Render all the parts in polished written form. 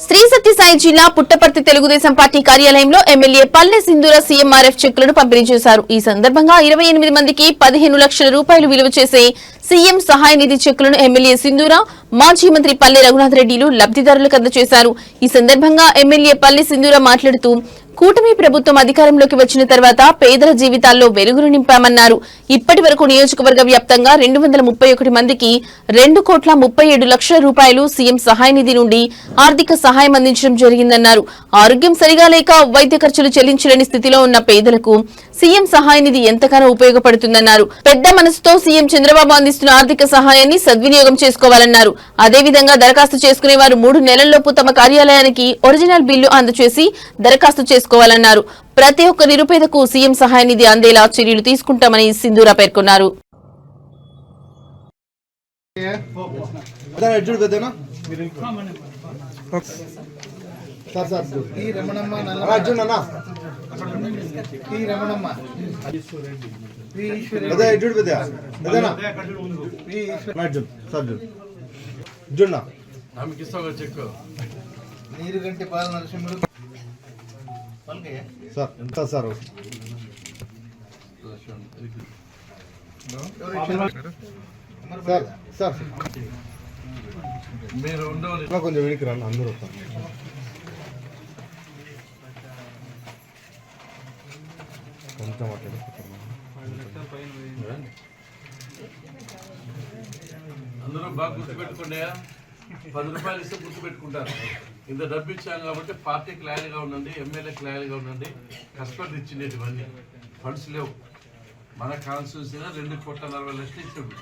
శ్రీ సత్యసాయి జిల్లా పుట్టపర్తి తెలుగుదేశం పార్టీ కార్యాలయంలో ఎమ్మెల్యే పల్లె సింధూర సీఎంఆర్ఎఫ్ చెక్కులను పంపిణీ చేశారు. ఈ సందర్భంగా 28 మందికి 15 లక్షల రూపాయలు విలువ చేసే సీఎం సహాయ నిధి చెక్కులను ఎమ్మెల్యే సింధూర, మాజీ మంత్రి పల్లె రఘునాథ్ రెడ్డిలు లబ్ధిదారులకు అందజేశారు. ఈ సందర్భంగా ఎమ్మెల్యే పల్లె సింధూర మాట్లాడుతూ కూటమి ప్రభుత్వం అధికారంలోకి వచ్చిన తర్వాత పేదల జీవితాల్లో వెలుగులు నింపామన్నారు. ఇప్పటి వరకు నియోజకవర్గ వ్యాప్తంగా 231 మందికి 2,37 లక్షల రూపాయలు సీఎం సహాయ నిధి నుండి ఆర్థిక సహాయం అందించడం జరిగిందన్నారు. ఆరోగ్యం సరిగా లేక వైద్య ఖర్చులు చెల్లించలేని స్థితిలో ఉన్న పేదలకు సీఎం సహాయ నిధి ఎంతగానో ఉపయోగపడుతుందన్నారు. పెద్ద మనసుతో సీఎం చంద్రబాబు అందిస్తున్న ఆర్థిక సహాయాన్ని సద్వినియోగం చేసుకోవాలన్నారు. అదేవిధంగా దరఖాస్తు చేసుకునే వారు 3 నెలల్లోపు తమ కార్యాలయానికి ఒరిజినల్ బిల్లు అందజేసి దరఖాస్తు చేసుకోవాలన్నారు. ప్రతి ఒక్క నిరుపేదకు సీఎం సహాయ నిధి అందేలా చర్యలు తీసుకుంటామని సింధూర పేర్కొన్నారు. నీరుగంటి బాల నరసింహుడు సార్ ఎంత సార్ సార్ మీరు కొంచెం వెనక్కి రండి, అందరూ వస్తారు. కొంచెం అందరూ బాగా గుర్తుపెట్టుకోండి. 10 రూపాయలు ఇస్తే గుర్తుపెట్టుకుంటారు. ఇంత డబ్బు ఇచ్చాం కాబట్టి పార్టీ క్లారిటీగా ఉండండి, ఎమ్మెల్యే క్లారిటీగా ఉండండి. కష్టపడి ఇచ్చిండేది ఇవన్నీ ఫండ్స్ లేవు. మన కాన్స్టిట్యూన్సీలో 2,40,00,000 ఇచ్చాడు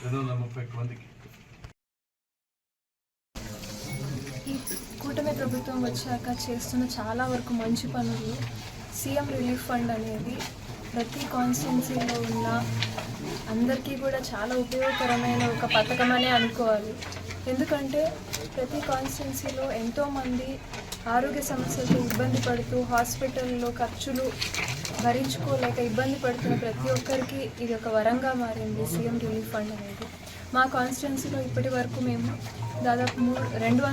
231 మందికి. ఈ కూటమి ప్రభుత్వం వచ్చాక చేస్తున్న చాలా వరకు మంచి పనులు, సీఎం రిలీఫ్ ఫండ్ అనేది ప్రతి కాన్స్టిట్యున్సీలో ఉన్న అందరికీ కూడా చాలా ఉపయోగకరమైన ఒక పథకం అనే అనుకోవాలి. ఎందుకంటే ప్రతి కాన్స్టిట్యున్సీలో ఎంతోమంది ఆరోగ్య సమస్యలతో ఇబ్బంది పడుతూ హాస్పిటల్లో ఖర్చులు భరించుకోలేక ఇబ్బంది పడుతున్న ప్రతి ఒక్కరికి ఇది ఒక వరంగా మారింది సీఎం రిలీఫ్ ఫండ్ అనేది. మా కాన్స్టిట్యున్సీలో ఇప్పటి వరకు మేము దాదాపు 200